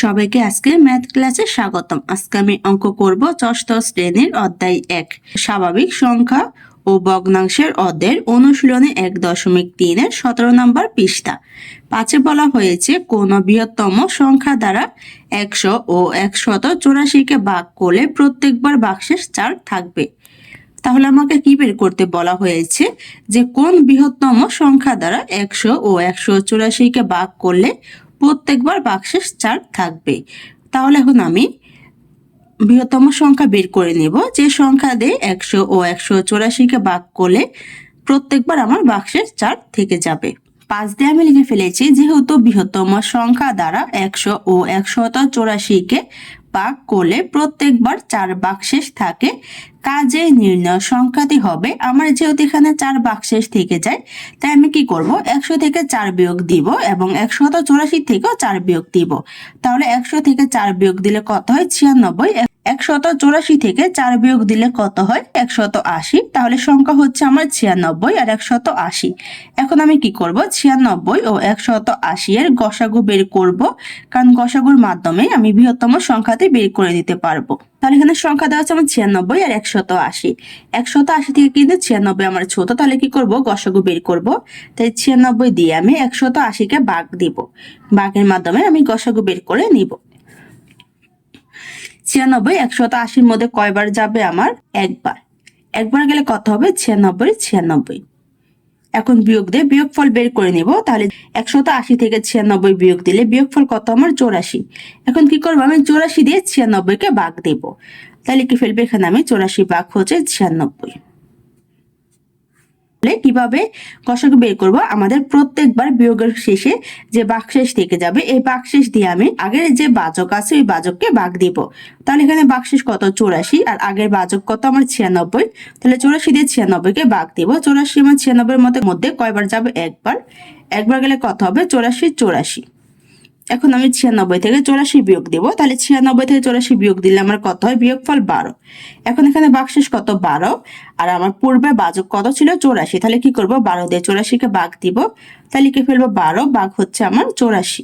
সবাইকে আজকে ম্যাথ ক্লাসে স্বাগতম। আজকে আমি অঙ্ক করব ষষ্ঠ শ্রেণীর অধ্যায় ১ স্বাভাবিক সংখ্যা ও ভগ্নাংশের অধ্যায়ের অনুশীলনে ১.৩ ১৭ নম্বর পৃষ্ঠা। ৫-এ বলা হয়েছে কোন বৃহত্তম সংখ্যা দ্বারা ১০০ ও ১৮৪কে ভাগ করলে প্রত্যেকবার ভাগশেষ ৪ থাকবে। তাহলে আমাকে কি বের করতে বলা হয়েছে যে কোন বৃহত্তম সংখ্যা দ্বারা ১০০ ও ১৮৪কে ভাগ করলে প্রত্যেকবার ভাগশেষ ৪ থাকবে। তাহলে এখন আমি বৃহত্তম সংখ্যা বের করে নেব, যে সংখ্যা দিয়ে ১০০ ও ১৮৪কে ভাগ করলে প্রত্যেকবার আমার ভাগশেষ ৪ থেকে যাবে। ৫ দিয়ে আমি লিখে ফেলেছি যেহেতু বৃহত্তম সংখ্যা দ্বারা ১০০ ও ১৮৪কে ভাগ করলে প্রত্যেকবার ৪ ভাগশেষ থাকে, কাজে নির্ণয় সংখ্যাটি হবে আমার যেহেতু এখানে ৪ ভাগশেষ থেকে যায়, তাই আমি কি করব ১০০ থেকে ৪ বিয়োগ দিব এবং ১৮৪ থেকেও ৪ বিয়োগ দিব। তাহলে ১০০ থেকে ৪ বিয়োগ দিলে কত হয় ৯৬। ১৮৪ থেকে ৪ বিয়োগ দিলে কত হয় ১৮০। তাহলে সংখ্যা হচ্ছে আমার ৯৬ আর ১৮০। এখন আমি কি করব ৯৬ ও ১৮০ এর গসাগু বের করব, কারণ গসাগুর মাধ্যমে আমি বৃহত্তম সংখ্যাটি বের করে দিতে পারবো। তাহলে এখানে সংখ্যা দেওয়া হচ্ছে আমার ৯৬ আর ১৮০। ১৮০ থেকে কিন্তু ৯৬ আমার ছোট, তাহলে কি করব গসাগু বের করব। তাই ৯৬ দিয়ে আমি ১৮০কে ভাগ দিব, ভাগের মাধ্যমে আমি গসাগু বের করে নিব। ৯৬ ১৮০-র মধ্যে কয়বার যাবে আমার একবার। একবার গেলে কত হবে ৯৬ ৯৬। এখন বিয়োগ দিয়ে বিয়োগফল বের করে নিব। তাহলে ১৮০ থেকে ৯৬ বিয়োগ দিলে বিয়োগফল কত আমার ৮৪। এখন কি করবো আমি ৮৪ দিয়ে ৯৬কে ভাগ দেব। তাহলে কি ফেলবে এখানে আমি ৮৪ ভাগ হচ্ছে ৯৬। কিভাবে গসাগু বের করব, আমাদের প্রত্যেকবার বিয়োগের শেষে যে ভাগশেষ থেকে যাবে এই ভাগশেষ দিয়ে আমি আগের যে ভাজক আছে ওই ভাজককে ভাগ দিব। তাহলে এখানে ভাগশেষ কত ৮৪ আর আগের ভাজক কত আমার ৯৬। তাহলে ৮৪ দিয়ে ৯৬কে ভাগ দিব। ৮৪ আমার ৯৬ এর মধ্যে কয়বার যাবে একবার। একবার গেলে কত হবে ৮৪ ৮৪। এখন আমি ৯৬ থেকে ৮৪ বিয়োগ দেব। তাহলে ৯৬ থেকে ৮৪ বিয়োগ দিলে আমার কত হয় বিয়োগফল ১২। এখন এখানে ভাগশেষ কত ১২ আর আমার পূর্বে ভাজক কত ছিল ৮৪। তাহলে কি করব ১২ দিয়ে ৮৪কে ভাগ দিব। তাহলে লিখে ফেলবো ১২ ভাগ হচ্ছে আমার ৮৪।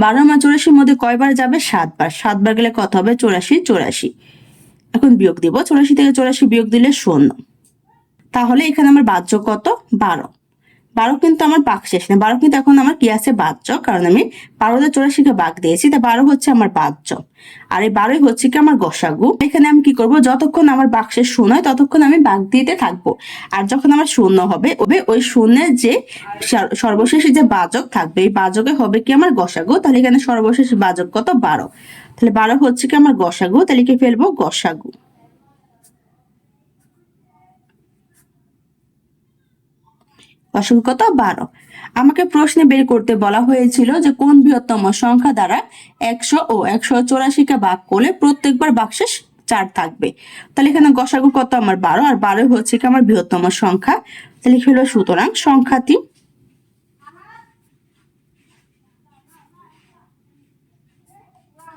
১২ আমার ৮৪-র মধ্যে কয়বার যাবে ৭ বার। ৭ বার গেলে কত হবে ৮৪ ৮৪। এখন বিয়োগ দিব। ৮৪ থেকে ৮৪ বিয়োগ দিলে ০। তাহলে এখানে আমার ভাজ্য কত ১২। ১২ কিন্তু আমার ভাগশেষ না, ১২ কিন্তু এখন আমার কি আছে ভাজ্য, কারণ আমি ১২ দিয়ে ৮৪কে ভাগ দিয়েছি, তাই ১২ হচ্ছে আমার ভাজ্য। আর এই ১২ হচ্ছে কি আমার গসাগু। এখানে আমি কি করব যতক্ষণ আমার ভাগশেষ শূন্য হয় ততক্ষণ আমি ভাগ দিতে থাকবো, আর যখন আমার শূন্য হবে ওই শূন্যের যে সর্বশেষ যে ভাজক থাকবে এই ভাজকে হবে কি আমার গসাগু। তাহলে এখানে সর্বশেষ ভাজক কত ১২। তাহলে ১২ হচ্ছে কি আমার গসাগু। তাহলে কি ফেলবো গসাগু। গসাগু কত ১২। আমাকে প্রশ্নে বের করতে বলা হয়েছিল যে কোন বৃহত্তম সংখ্যা দ্বারা ১০০ ও ১৮৪কে ভাগ করলে প্রত্যেকবার ভাগশেষ ৪ থাকবে। তাহলে এখানে গসাগু কত আমার ১২ আর ১২ হচ্ছে কি আমার বৃহত্তম সংখ্যা। তাহলে কি হলো সুতরাং সংখ্যাটি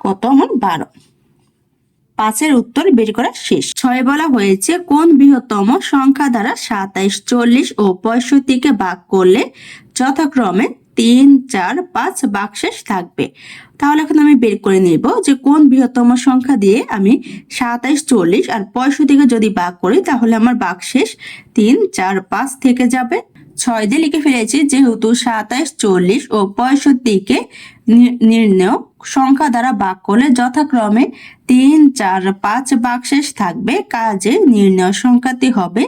কত আমার ১২। ৫-এর উত্তর বের করা শেষ। ৬ বলা হয়েছে কোন বৃহত্তম সংখ্যা দ্বারা ২৭ ৪০ ও ৬৫কে ভাগ করলে যথাক্রমে ৩ ৪ ৫ ভাগশেষ থাকবে। তাহলে এখন আমি বের করে নেব যে কোন বৃহত্তম সংখ্যা দিয়ে আমি ২৭ ৪০ আর ৬৫কে যদি ভাগ করি তাহলে আমার ভাগশেষ ৩ ৪ ৫ থেকে যাবে। ৬ দিয়ে লিখে ফেলেছি যেহেতু ২৭ ৪০ ও ৬৫কে নির্ণয় সংখ্যা দ্বারা ভাগ করলে যথাক্রমে ৩ ৪ ৫ ভাগশেষ থাকবে, কাজে নির্ণয় সংখ্যাটি হবে।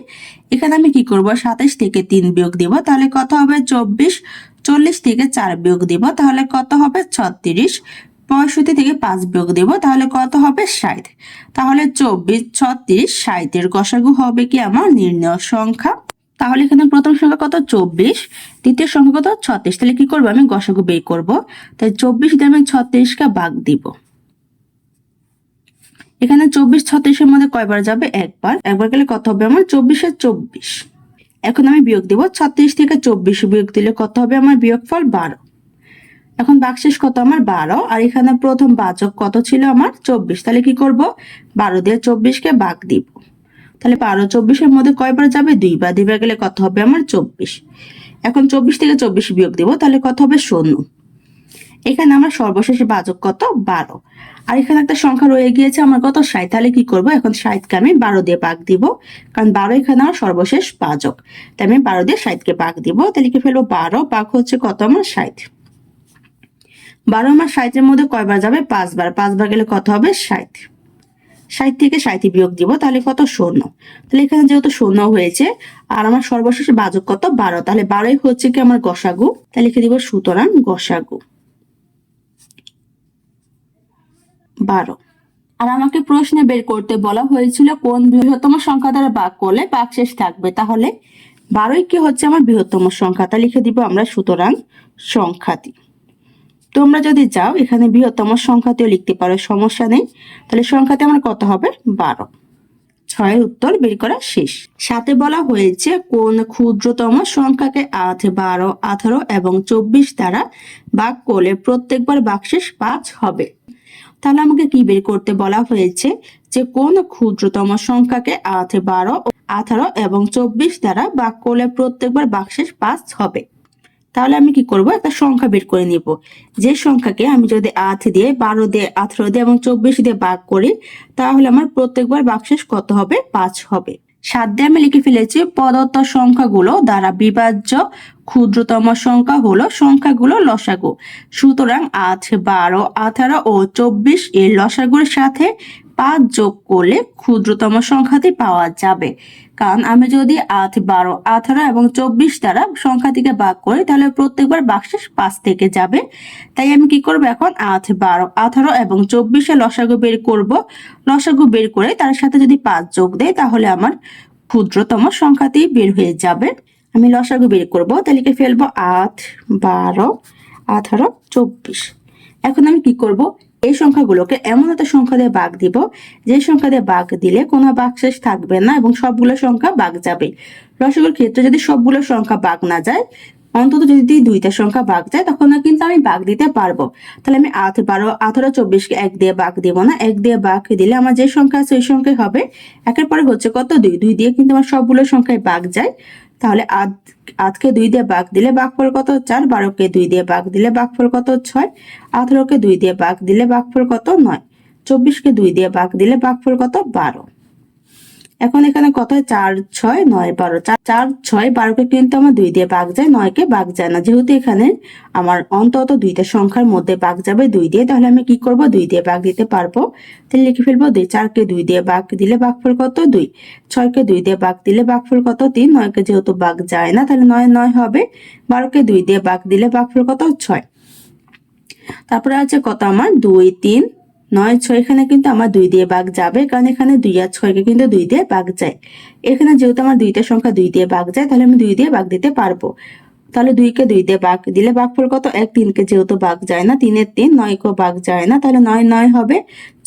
এখানে আমি কি করব ২৭ থেকে ৩ বিয়োগ দিব, তাহলে কত হবে ২৪। ৪০ থেকে ৪ বিয়োগ দিব, তাহলে কত হবে ৩৬। ৬৫ থেকে ৫ বিয়োগ দিব, তাহলে কত হবে ৬০। তাহলে ২৪ ৩৬ ৬০ এর গসাগু হবে কি আমার নির্ণয় সংখ্যা। তাহলে এখানে প্রথম সংখ্যা কত ২৪, দ্বিতীয় সংখ্যা কত ৩৬। তাহলে কি করবো আমি গসাগু বের করব। তাই ২৪ দিয়ে আমি ৩৬কে ভাগ দিব। এখানে ২৪ ৩৬-এর মধ্যে কয়বার যাবে একবার। একবার গেলে কত হবে আমার ২৪ এর ২৪। এখন আমি বিয়োগ দিব। ৩৬ থেকে ২৪ বিয়োগ দিলে কত হবে আমার বিয়োগফল ১২। এখন ভাগশেষ কত আমার ১২ আর এখানে প্রথম ভাজক কত ছিল আমার ২৪। তাহলে কি করব ১২ দিয়ে ২৪কে ভাগ দিব। তাহলে ১২ ২৪-এর মধ্যে কয়বার যাবে ২ বার। ২ বার গেলে কত হবে আমার ২৪। এখন ২৪ থেকে ২৪ বিয়োগ দিব, তাহলে কত হবে ০। এখানে আমার সর্বশেষ ভাজক কত 12, আর এখানে একটা সংখ্যা রয়ে গিয়েছে আমার কত 60। তাহলে কি করব, এখন 60কে আমি 12 দিয়ে ভাগ দিব, কারণ 12 এখানে আমার সর্বশেষ ভাজক, তাই আমি 12 দিয়ে 60কে ভাগ দিব। তাহলে লিখে ফেলবো 12 ভাগ হচ্ছে কত আমার 60। 12 আমার 60 এর মধ্যে কয়বার যাবে, 5 বার, 5 বার গেলে কত হবে 60। 60 থেকে 60 বিয়োগ দিব, তাহলে কত 0। তাহলে এখানে যেহেতু 0 হয়েছে আর আমার সর্বশেষ ভাজক কত 12, তাহলে 12ই হচ্ছে কি আমার গসাগু। তাহলে লিখে দিব সুতরাং গসাগু 12। আর আমাকে প্রশ্নে বের করতে বলা হয়েছিল কোন বৃহত্তম সংখ্যা দ্বারা ভাগ করলে ভাগশেষ থাকবে, তাহলে 12ই কি হচ্ছে আমার বৃহত্তম সংখ্যা। তা লিখে দিব আমরা সুতরাং সংখ্যাটি। তোমরা যদি চাও এখানে বৃহত্তম সংখ্যাতেও লিখতে পারো, সমস্যা নেই। তাহলে সংখ্যাতে আমার কত হবে 12। 6 উত্তর বের করা শেষ। সাথে বলা হয়েছে কোন ক্ষুদ্রতম সংখ্যাকে 8, 12, 18 এবং 24 দ্বারা ভাগ করলে প্রত্যেকবার ভাগশেষ 5 হবে। তাহলে আমাকে কি বের করতে বলা হয়েছে, যে কোন ক্ষুদ্রতম সংখ্যাকে 8, 12, 18 এবং 24 দ্বারা ভাগ করলে প্রত্যেকবার ভাগশেষ 5 হবে। তাহলে আমি কি করব, একটা সংখ্যা বের করে নিব, যে সংখ্যাকে আমি যদি 8 দিয়ে, 12 দিয়ে, 18 দিয়ে এবং 24 দিয়ে ভাগ করি, তাহলে আমার প্রত্যেকবার ভাগশেষ কত হবে, 5 হবে। 7 দিয়ে আমি লিখে ফেলেছি প্রদত্ত সংখ্যাগুলো দ্বারা বিভাজ্য ক্ষুদ্রতম সংখ্যা হলো সংখ্যাগুলো লসাগু। সুতরাং 8, 12, 18 ও 24 এর লসাগুর সাথে 5 যোগ করলে ক্ষুদ্রতম সংখ্যাটি পাওয়া যাবে। কারণ আমি যদি 8, 12, 18 এবং 24 দ্বারা সংখ্যাটিকে ভাগ করি, তাহলে প্রত্যেকবার ভাগশেষ 5 থেকে যাবে। তাই আমি কি করব, এখন 8, 12, 18 এবং 24 এর লসাগু বের করব। লসাগু বের করে তার সাথে যদি 5 যোগ দেয়, তাহলে আমার ক্ষুদ্রতম সংখ্যাটি বের হয়ে যাবে। আমি লসাগু বের করব, তাহলে লিখে ফেলবো 8, 12, 18, 24। এখন আমি কি করব, এই সংখ্যাগুলোকে এমন একটা সংখ্যা দিয়ে ভাগ দিব, যে সংখ্যা দিয়ে ভাগ দিলে কোনো ভাগশেষ থাকবে না এবং সবগুলো সংখ্যা ভাগ যাবে। লসাগুর ক্ষেত্রে যদি সবগুলো সংখ্যা ভাগ না যায়, অন্তত যদি 2টা সংখ্যা ভাগ যায়, তখন কিন্তু আমি ভাগ দিতে পারবো। তাহলে আমি 8, 12, 18, 24কে 1 দিয়ে ভাগ দিব না, 1 দিয়ে ভাগ দিলে আমার যে সংখ্যা আছে ওই সংখ্যাই হবে। একের পরে হচ্ছে কত 2, 2 দিয়ে কিন্তু আমার সবগুলো সংখ্যায় ভাগ যায়। তাহলে 8কে 2 দিয়ে ভাগ দিলে ভাগফল কত 4, 12কে 2 দিয়ে ভাগ দিলে ভাগফল কত 6, 18কে 2 দিয়ে ভাগ দিলে ভাগফল কত 9, 24কে 2 দিয়ে ভাগ দিলে ভাগফল কত 12। এখন এখানে কত হয় 4, 6, 9, 12, 4, 6, 12কে কিন্তু আমার 2 দিয়ে ভাগ যায়, 9কে ভাগ যায় না। যেহেতু এখানে আমার অন্তত 2টা সংখ্যার মধ্যে ভাগ যাবে 2 দিয়ে, তাহলে আমি কি করব, 2 দিয়ে ভাগ দিতে পারবো। তাহলে লিখে ফেলবো 2। 4কে 2 দিয়ে ভাগ দিলে ভাগফল কত 2, 6কে 2 দিয়ে ভাগ দিলে ভাগফল কত 3, 9কে যেহেতু ভাগ যায় না, তাহলে 9, 9 হবে। 12কে 2 দিয়ে ভাগ দিলে ভাগফল কত 6। তারপরে আছে কত আমার 2, 3, 9, 6। এখানে কিন্তু আমার 2 দিয়ে ভাগ যাবে, কারণ এখানে 2 আর 6কে কিন্তু 2 দিয়ে ভাগ যায়। এখানে যেহেতু আমার 2টা সংখ্যা 2 দিয়ে ভাগ যায়, তাহলে আমি 2 দিয়ে ভাগ দিতে পারবো। তাহলে 2কে 2 দিয়ে ভাগ দিলে ভাগফল কত 1, 3কে যেহেতু ভাগ যায় না, 3 এর 3, 9কেও ভাগ যায় না, তাহলে 9, 9 হবে।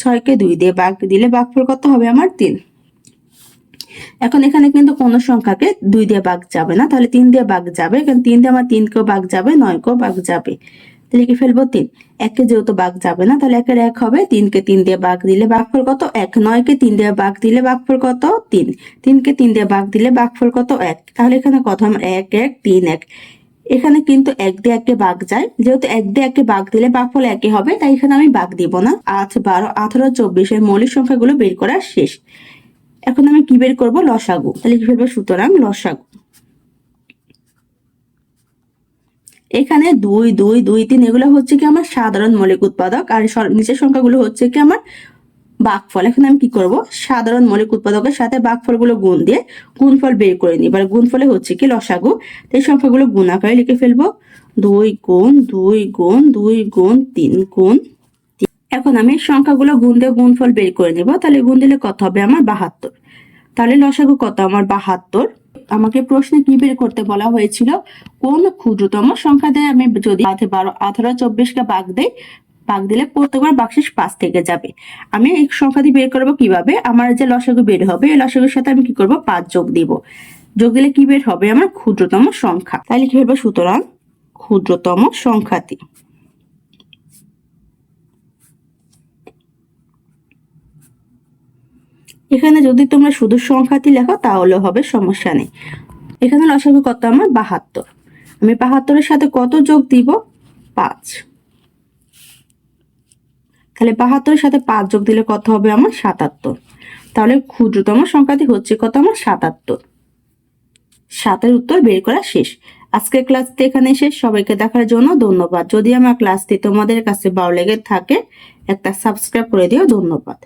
6কে 2 দিয়ে ভাগ দিলে ভাগফল কত হবে আমার 3। এখন এখানে কিন্তু কোন সংখ্যাকে 2 দিয়ে ভাগ যাবে না, তাহলে 3 দিয়ে ভাগ যাবে, কারণ 3 দিয়ে আমার 3কেও ভাগ যাবে, 9কেও ভাগ যাবে। লিখে ফেলবো 3। 1কে যেহেতু ভাগ যাবে না, তাহলে 1 এর 1 হবে। 3কে 3 দিয়ে ভাগ দিলে ভাগফল কত 1, 9কে 3 দিয়ে ভাগ দিলে ভাগফল কত 3, 3কে 3 দিয়ে ভাগ দিলে ভাগফল কত 1। তাহলে এখানে কত আমার 1, 1, 3, 1। এখানে কিন্তু 1 দিয়ে 1কে ভাগ যায়, যেহেতু 1 দিয়ে 1কে ভাগ দিলে ভাগফল 1 হবে, তাই এখানে আমি ভাগ দিব না। 8, 12, 18, 24 এর মৌলিক সংখ্যাগুলো বের করা শেষ। এখন আমি কি বের করব, লসাগু। তাহলে লিখে ফেলবো সুতরাং লসাগু। এখানে 2, 2, 2, 3 এগুলো হচ্ছে কি আমার সাধারণ মৌলিক উৎপাদক, আর নিচের সংখ্যাগুলো হচ্ছে কি আমার ভাগফল। এখন আমি কি করব, সাধারণ মৌলিক উৎপাদকের সাথে ভাগফলগুলো গুণ দিয়ে গুণফল বের করে নিই। এবার গুণফলে হচ্ছে কি লসাগু, এই সংখ্যাগুলো গুণ আকারে লিখে ফেলবো 2 গুণ 2 গুণ 2 গুণ 3 গুণ। এখন আমি সংখ্যাগুলো গুণ দিয়ে গুণফল বের করে নিব। তাহলে গুণ দিলে কত হবে আমার 72। তাহলে লসাগু কত আমার 72। আমাকে প্রশ্নে কি বের করতে বলা হয়েছিল, কোন ক্ষুদ্রতম সংখ্যা দিয়ে আমি যদি 8, 12, 18, 24কে ভাগ দেই, ভাগ দিলে প্রত্যেকবার ভাগশেষ 5 থেকে যাবে। আমি এই সংখ্যাটি বের করব কিভাবে, আমার যে লসাগু বের হবে এই লসাগুর সাথে আমি কি করব 5 যোগ দিব। যোগ দিলে কি বের হবে আমার ক্ষুদ্রতম সংখ্যা। তাই লিখে ফেলবো সুতরাং ক্ষুদ্রতম সংখ্যাটি। এখানে যদি তোমরা শুধু সংখ্যাটি লেখো তাহলে হবে, সমস্যা নেই। এখানে লসাগু কত আমার 72। আমি 72-এর সাথে কত যোগ দিব 5। তাহলে 72-এর সাথে 5 যোগ দিলে কত হবে আমার? 77। তাহলে ক্ষুদ্রতম সংখ্যাটি হচ্ছে কত আমার? 77। 7-এর উত্তর বের করা শেষ। আজকের ক্লাসটি এখানে শেষ। সবাইকে দেখার জন্য ধন্যবাদ। যদি আমার ক্লাসটি তোমাদের কাছে ভালো লেগে থাকে একটা সাবস্ক্রাইব করে দিও। ধন্যবাদ।